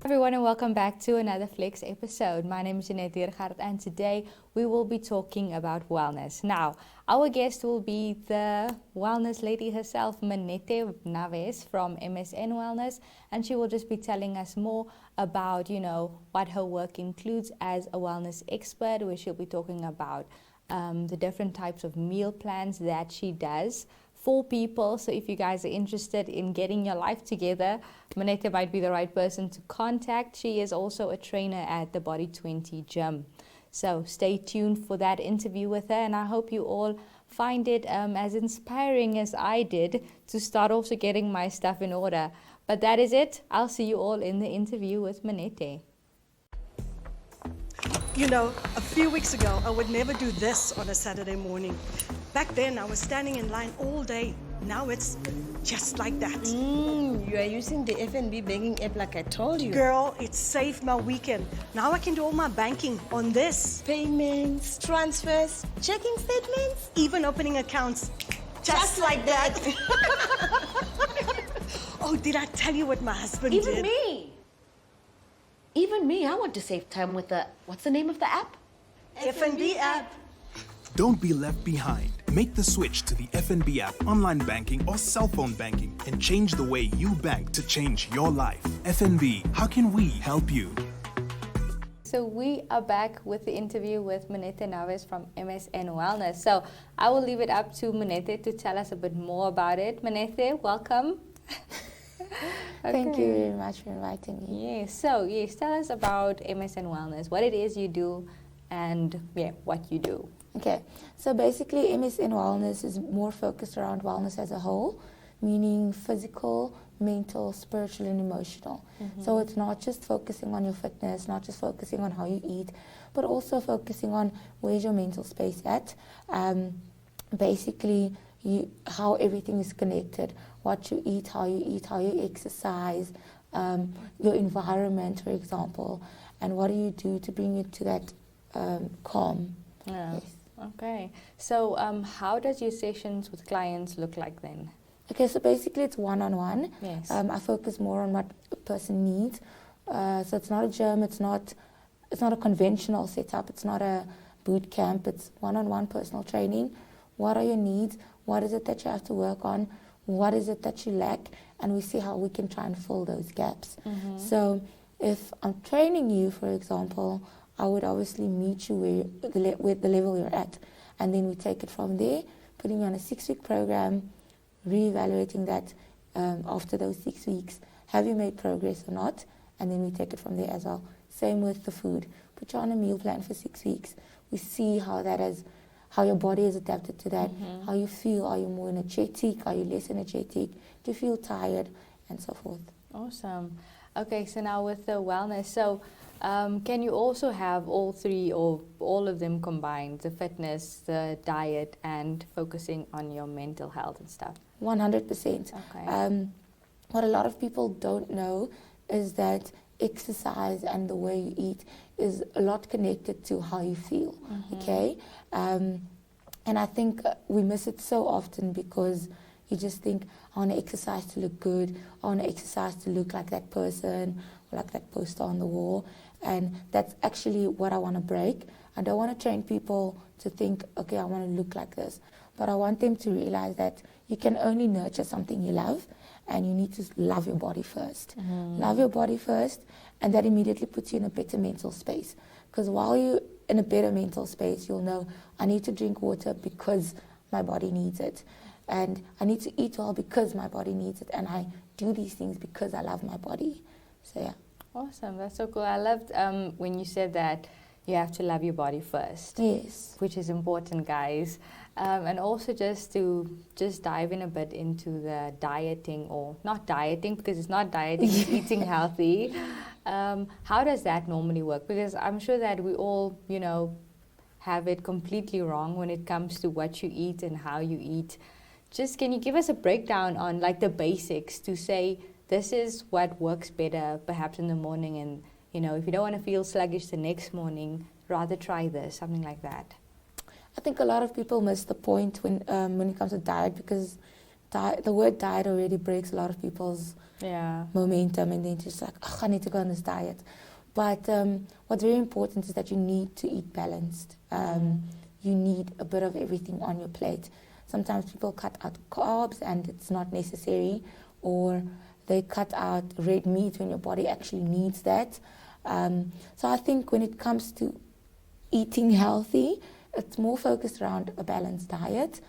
Everyone, and welcome back to another Flex episode. My name is Minete, and today we will be talking about wellness. Now, our guest will be the wellness lady herself, Menethe Nawes from MSN Wellness, and she will just be telling us more about, what her work includes as a wellness expert, where she'll be talking about the different types of meal plans that she does for people. So if you guys are interested in getting your life together, Minete might be the right person to contact. She is also a trainer at the Body 20 gym. So stay tuned for that interview with her, and I hope you all find it as inspiring as I did to start also getting my stuff in order. But that is it. I'll see you all in the interview with Minete. You know, a few weeks ago, I would never do this on a Saturday morning. Back then, I was standing in line all day. Now it's just like that. You are using the FNB banking app like I told you. Girl, it saved my weekend. Now I can do all my banking on this. Payments, transfers, checking statements. Even opening accounts. Just like that. Oh, did I tell you what my husband did? Even me, I want to save time with what's the name of the app? FNB app. Don't be left behind. Make the switch to the FNB app, online banking or cell phone banking, and change the way you bank to change your life. FNB, how can we help you? So we are back with the interview with Menethe Nawes from MSN Wellness. So I will leave it up to Menethe to tell us a bit more about it. Menethe, welcome. Thank you very much for inviting me. Yes, so tell us about MSN Wellness, what it is you do, and what you do. Okay, so basically MSN Wellness is more focused around wellness as a whole, meaning physical, mental, spiritual, and emotional. So it's not just focusing on your fitness, not just focusing on how you eat, but also focusing on where's your mental space at. Basically, how everything is connected, what you eat, how you exercise, your environment, for example, and what do you do to bring you to that calm. Yeah. Yes. Okay, so how does your sessions with clients look like then? Okay, so basically it's one-on-one. Yes. I focus more on what a person needs. So it's not a gym, it's not a conventional setup, it's not a boot camp, it's one-on-one personal training. What are your needs? What is it that you have to work on? What is it that you lack? And we see how we can try and fill those gaps. So if I'm training you, for example, I would obviously meet you with the level you're at. And then we take it from there, putting you on a 6-week program, reevaluating that after those 6 weeks. Have you made progress or not? And then we take it from there as well. Same with the food. Put you on a meal plan for 6 weeks. We see how your body is adapted to that, how you feel. Are you more energetic? Are you less energetic? Do you feel tired? And so forth. Awesome. Okay, so now with the wellness, so can you also have all three or all of them combined, the fitness, the diet, and focusing on your mental health and stuff? 100%. Okay. What a lot of people don't know is that exercise and the way you eat is a lot connected to how you feel, okay? And I think we miss it so often because you just think, I want to exercise to look good, I want to exercise to look like that person, or like that poster on the wall, and that's actually what I want to break. I don't want to train people to think, okay, I want to look like this, but I want them to realize that you can only nurture something you love, and you need to love your body first. Love your body first, and that immediately puts you in a better mental space. Because while you're in a better mental space, you'll know, I need to drink water because my body needs it. And I need to eat well because my body needs it. And I do these things because I love my body. So, yeah. Awesome. That's so cool. I loved when you said that you have to love your body first. Yes. Which is important, guys. And also just to dive in a bit into the dieting, or not dieting because it's not dieting, it's eating healthy. How does that normally work? Because I'm sure that we all, have it completely wrong when it comes to what you eat and how you eat. Just can you give us a breakdown on like the basics to say this is what works better perhaps in the morning, and if you don't want to feel sluggish the next morning, rather try this, something like that. I think a lot of people miss the point when it comes to diet, because the word diet already breaks a lot of people's Yeah. momentum, and then just like, oh, I need to go on this diet. But what's very important is that you need to eat balanced. You need a bit of everything on your plate. Sometimes people cut out carbs and it's not necessary, or they cut out red meat when your body actually needs that. So I think when it comes to eating healthy, it's more focused around a balanced diet.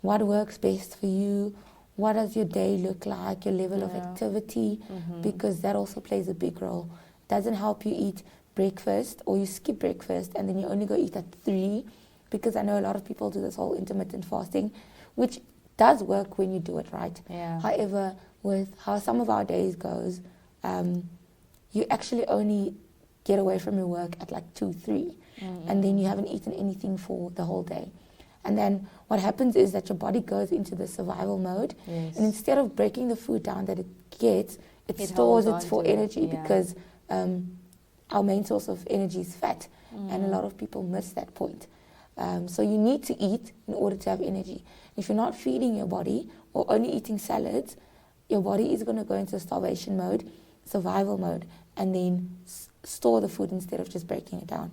What works best for you? What does your day look like? Your level of activity, because that also plays a big role. It doesn't help you eat breakfast or you skip breakfast and then you only go eat at 3, because I know a lot of people do this whole intermittent fasting, which does work when you do it right. Yeah. However, with how some of our days goes, you actually only get away from your work at like 2, 3, and then you haven't eaten anything for the whole day. And then what happens is that your body goes into the survival mode, Yes. and instead of breaking the food down that it gets, it It stores holds it for on to it, energy, yeah. because our main source of energy is fat, and a lot of people miss that point. So you need to eat in order to have energy. If you're not feeding your body or only eating salads, your body is going to go into starvation mode, survival mode, and then store the food instead of just breaking it down.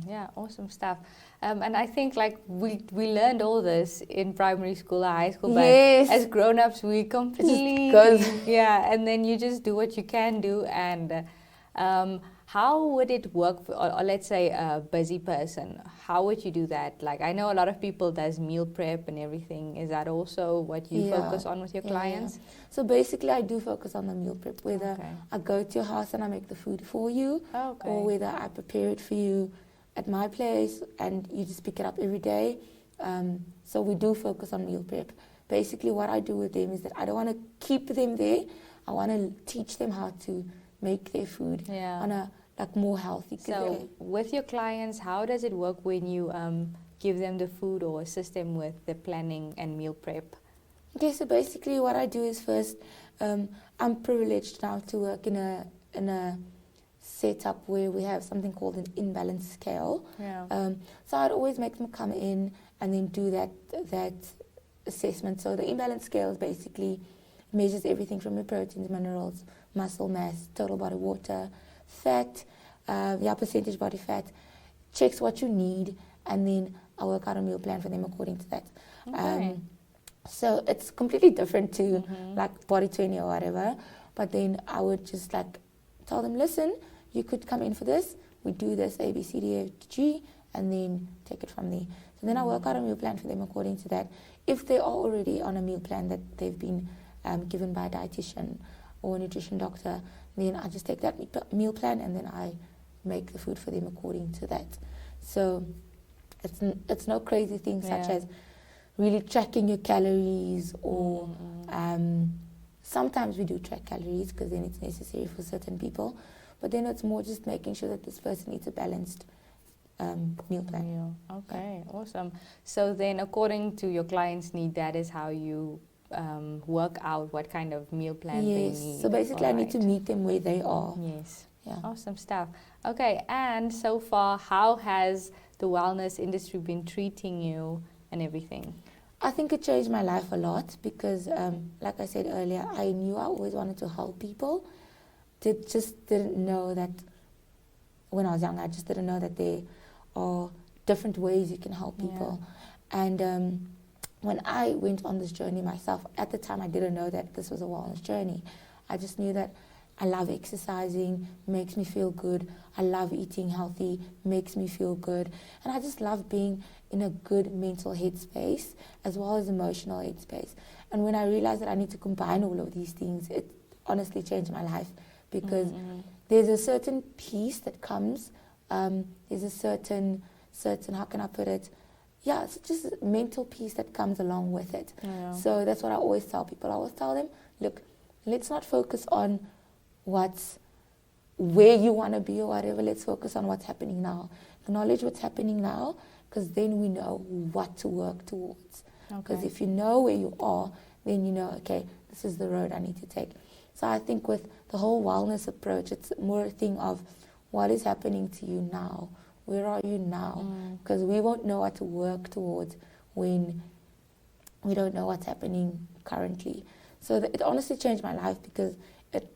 Yeah, awesome stuff. And I think like we learned all this in primary school or high school, but Yes. as grown-ups we completely goes. yeah, and then you just do what you can do. And how would it work for, or let's say a busy person? How would you do that? Like I know a lot of people does meal prep and everything. Is that also what you focus on with your clients? So basically I do focus on the meal prep, whether Okay. I go to your house and I make the food for you, Okay. or whether I prepare it for you at my place and you just pick it up every day. So we do focus on meal prep. Basically what I do with them is that I don't want to keep them there. I want to teach them how to make their food Yeah. on a like more healthy. So with your clients, how does it work when you give them the food or assist them with the planning and meal prep? Okay, so basically what I do is first, I'm privileged now to work in a setup where we have something called an imbalance scale. Yeah. So I'd always make them come in and then do that assessment. So the imbalance scale basically measures everything from your proteins, minerals, muscle mass, total body water, fat, percentage body fat, checks what you need, and then I work out a meal plan for them according to that. Okay. So it's completely different to like body training or whatever, but then I would just like tell them, listen, you could come in for this, we do this A, B, C, D, F, G, and then take it from there. So then I work out a meal plan for them according to that. If they are already on a meal plan that they've been given by a dietitian or a nutrition doctor, then I just take that meal plan and then I make the food for them according to that. So it's no crazy things such as really tracking your calories or sometimes we do track calories because then it's necessary for certain people, but then it's more just making sure that this person eats a balanced meal plan. Okay, awesome. So then according to your client's need, that is how you work out what kind of meal plan they need. Yes, so basically I need to Alright. meet them where they are. Yes. Yeah. Awesome stuff. Okay, and so far, how has the wellness industry been treating you and everything? I think it changed my life a lot because, like I said earlier, I knew I always wanted to help people. Just didn't know that when I was young, I just didn't know that there are different ways you can help people. And when I went on this journey myself, at the time I didn't know that this was a wellness journey. I just knew that I love exercising, makes me feel good. I love eating healthy, makes me feel good. And I just love being in a good mental headspace as well as emotional headspace. And when I realized that I need to combine all of these things, it honestly changed my life because there's a certain peace that comes. There's a certain, how can I put it? Yeah, it's just mental peace that comes along with it. Yeah. So that's what I always tell people. I always tell them, look, let's not focus on where you want to be or whatever. Let's focus on what's happening now. Acknowledge what's happening now, because then we know what to work towards. Because if you know where you are, then you know, okay, this is the road I need to take. So I think with the whole wellness approach, it's more a thing of what is happening to you now. Where are you now? Because we won't know what to work towards when we don't know what's happening currently. So it honestly changed my life because it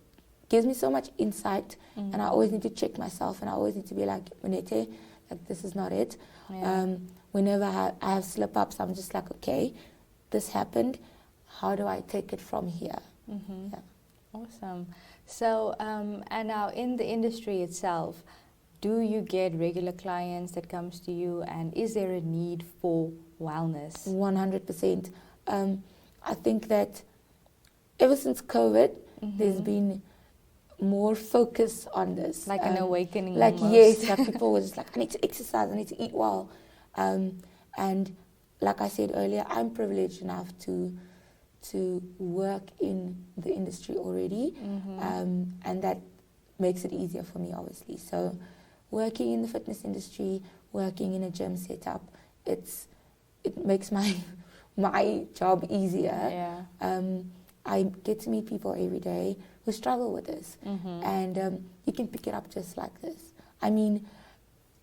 gives me so much insight, and I always need to check myself, and I always need to be like, Minete, like, this is not it. Yeah. Whenever I have slip-ups, I'm just like, okay, this happened. How do I take it from here? Yeah. Awesome. So, and now in the industry itself, do you get regular clients that comes to you, and is there a need for wellness? 100%. I think that ever since COVID, there's been more focus on this. Like an awakening Like, almost. yes, like people were just like, I need to exercise, I need to eat well. And like I said earlier, I'm privileged enough to work in the industry already, and that makes it easier for me, obviously. So working in the fitness industry, working in a gym setup, it makes my job easier. Yeah. I get to meet people every day who struggle with this, and you can pick it up just like this. I mean,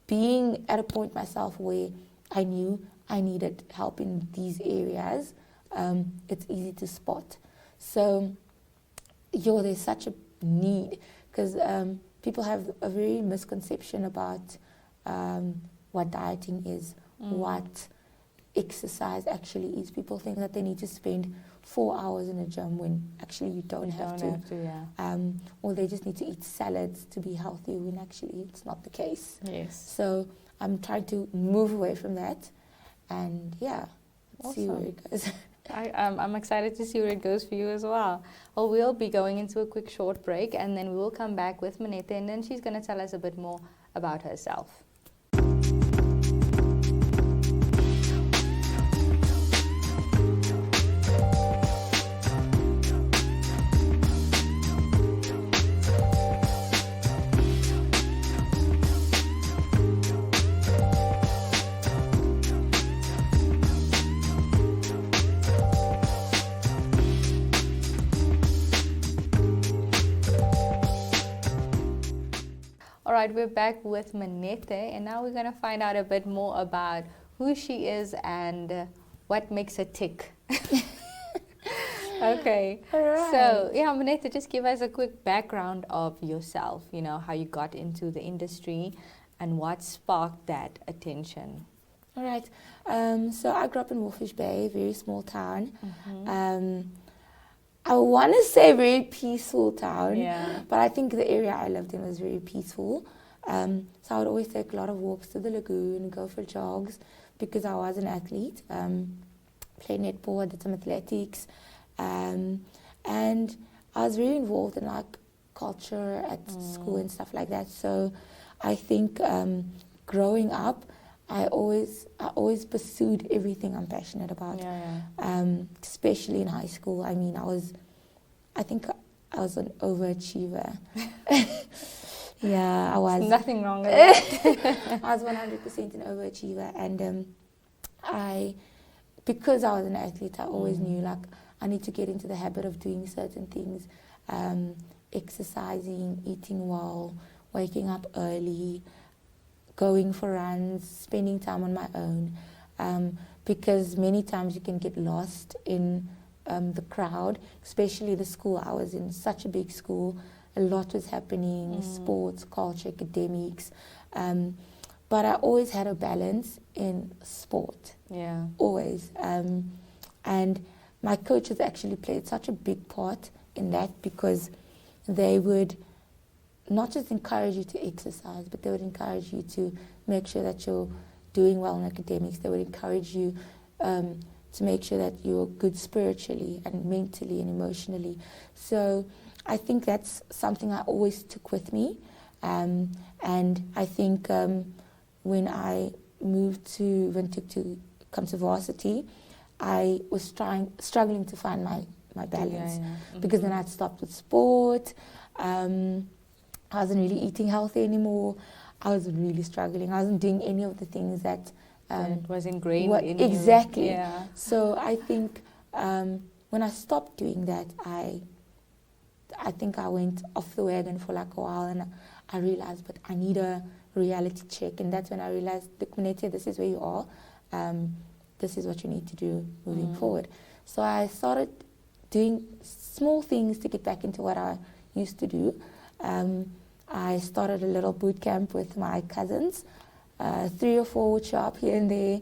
being at a point myself where I knew I needed help in these areas, it's easy to spot. So, there's such a need, because people have a very misconception about what dieting is, what exercise actually is. People think that they need to spend 4 hours in a gym when actually you don't have to. Yeah. Or they just need to eat salads to be healthy when actually it's not the case. Yes. So I'm trying to move away from that, and see where Awesome. it goes. I'm excited to see where it goes for you as well. Well, we'll be going into a quick short break, and then we will come back with Minete, and then she's going to tell us a bit more about herself. All right, we're back with Menethe, and now we're going to find out a bit more about who she is and what makes her tick. Okay. All right. So, Menethe, just give us a quick background of yourself, how you got into the industry and what sparked that attention. All right. So I grew up in Wolfish Bay, a very small town. I want to say very peaceful town, Yeah. but I think the area I lived in was very peaceful. So I would always take a lot of walks to the lagoon, go for jogs, because I was an athlete. Played netball, did some athletics, and I was very involved in like culture at school and stuff like that. So I think growing up, I always pursued everything I'm passionate about. Especially in high school. I mean, I think I was an overachiever. Yeah, I was. There's nothing wrong with that. I was 100% an overachiever, and because I was an athlete, I always knew like I need to get into the habit of doing certain things, exercising, eating well, waking up early, going for runs, spending time on my own, because many times you can get lost in the crowd, especially the school. I was in such a big school, a lot was happening, sports, culture, academics, but I always had a balance in sport, always. And my coaches actually played such a big part in that, because they would not just encourage you to exercise, but they would encourage you to make sure that you're doing well in academics. They would encourage you to make sure that you're good spiritually and mentally and emotionally. So I think that's something I always took with me. And I think when I moved to Windhoek to come to varsity, I was struggling to find my balance, because then I'd stopped with sport. I wasn't really eating healthy anymore. I was really struggling. I wasn't doing any of the things that was ingrained in exactly. you. Yeah. So I think when I stopped doing that, I think I went off the wagon for like a while, and I realized, but I need a reality check. And that's when I realized, look, Minete, this is where you are. this is what you need to do moving forward. So I started doing small things to get back into what I used to do. I started a little boot camp with my cousins. 3 or 4 would show up here and there.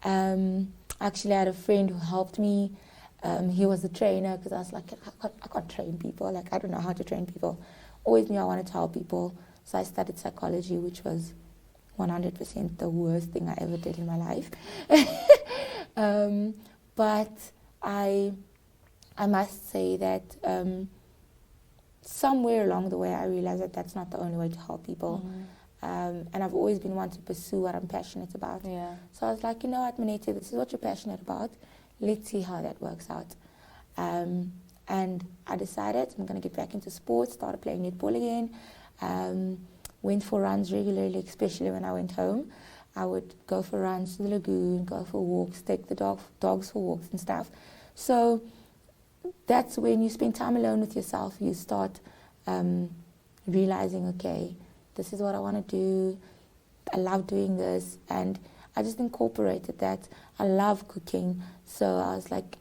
I actually had a friend who helped me. He was a trainer because I was like, I can't train people. Like, I don't know how to train people. Always knew I wanted to help people. So I studied psychology, which was 100% the worst thing I ever did in my life. But I must say that somewhere along the way I realized that that's not the only way to help people. And I've always been one to pursue what I'm passionate about. Yeah. So I was like, you know what, Minete, this is what you're passionate about. Let's see how that works out. And I decided I'm going to get back into sports, started playing netball again. Went for runs regularly, especially when I went home. I would go for runs to the lagoon, go for walks, take the dogs for walks and stuff. So that's when you spend time alone with yourself. You start realizing, okay, this is what I want to do. I love doing this. And I just incorporated that. I love cooking. So I was like,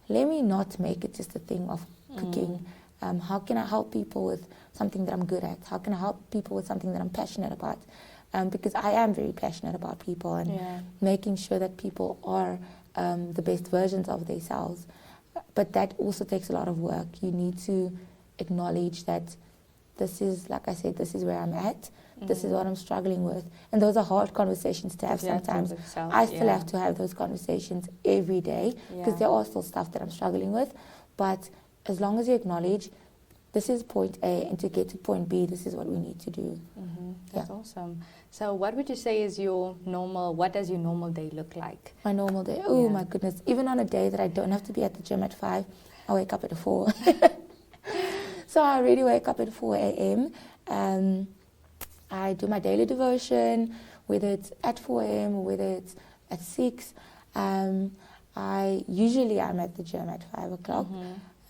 let me not make it just a thing of cooking. How can I help people with something that I'm good at? How can I help people with something that I'm passionate about? Because I am very passionate about people and making sure that people are the best versions of themselves. But that also takes a lot of work. You need to acknowledge that this is, like I said, this is where I'm at. This is what I'm struggling with. And those are hard conversations to have sometimes. I still have to have those conversations every day because there are still stuff that I'm struggling with. But as long as you acknowledge, this is point A, and to get to point B, this is what we need to do. That's awesome. So what would you say is what does your normal day look like? My normal day, oh my goodness. Even on a day that I don't have to be at the gym at 5, I wake up at 4. So I already wake up at 4 a.m. I do my daily devotion, whether it's at 4 a.m. or whether it's at 6. I'm at the gym at 5 o'clock.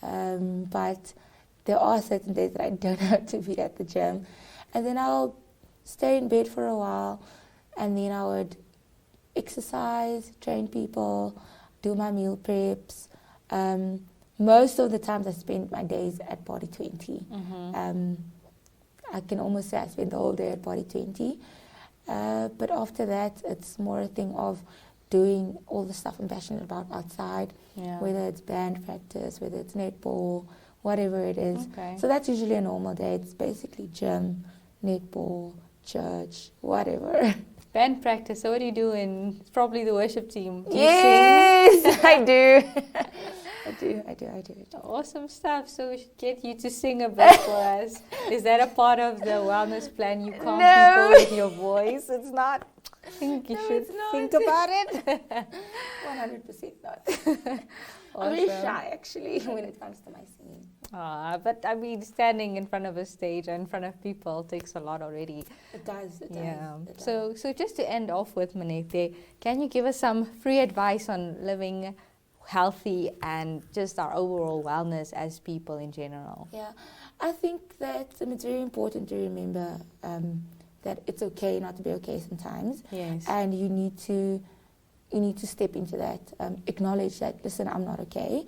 But there are certain days that I don't have to be at the gym. And then I'll stay in bed for a while, and then I would exercise, train people, do my meal preps. Most of the times I spend my days at Body 20. I can almost say I spend the whole day at Body 20. But after that, it's more a thing of doing all the stuff I'm passionate about outside, whether it's band practice, whether it's netball, whatever it is. So that's usually a normal day. It's basically gym, netball, church, whatever. Band practice. So what do you do in probably the worship team? Do you Yes, sing? I do. I do. Awesome stuff. So we should get you to sing a bit for us. Is that a part of the wellness plan? You calm people with your voice? It's not. I think you should think about it. 100% not. I'm very shy, actually, when it comes to my singing. But I mean, standing in front of a stage or in front of people takes a lot already. It does. It does. So just to end off with, Menethe, can you give us some free advice on living healthy and just our overall wellness as people in general? Yeah, I think that it's very important to remember that it's okay not to be okay sometimes. Yes. And you need to step into that, acknowledge that, listen, I'm not okay.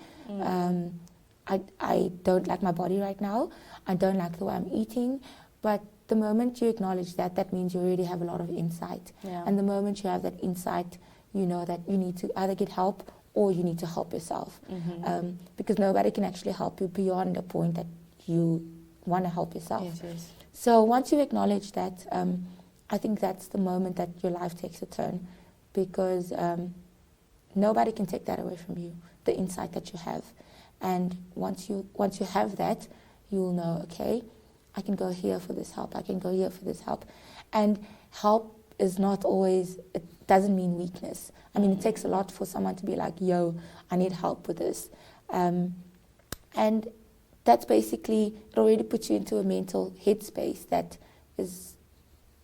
I don't like my body right now. I don't like the way I'm eating. But the moment you acknowledge that, that means you already have a lot of insight. And the moment you have that insight, you know that you need to either get help or you need to help yourself. Because nobody can actually help you beyond the point that you want to help yourself. Yes. So once you acknowledge that, I think that's the moment that your life takes a turn. Because nobody can take that away from you, the insight that you have. And once you have that, you will know, okay, I can go here for this help, I can go here for this help. And help is not always, it doesn't mean weakness. I mean, it takes a lot for someone to be like, yo, I need help with this. And that's basically, it already puts you into a mental headspace that is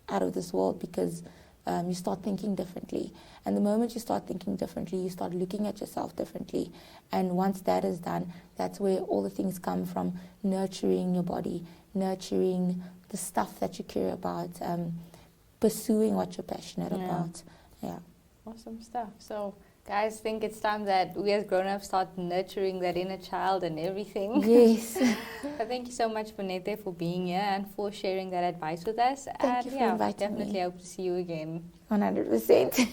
out of this world, because you start thinking differently. And the moment you start thinking differently, you start looking at yourself differently. And once that is done, that's where all the things come from: nurturing your body, nurturing the stuff that you care about, pursuing what you're passionate about. Yeah. Awesome stuff. So Guys, think it's time that we as grown-ups start nurturing that inner child and everything. Yes. But thank you so much, Menethe, for being here and for sharing that advice with us. Thank you for inviting definitely me. hope to see you again. 100%.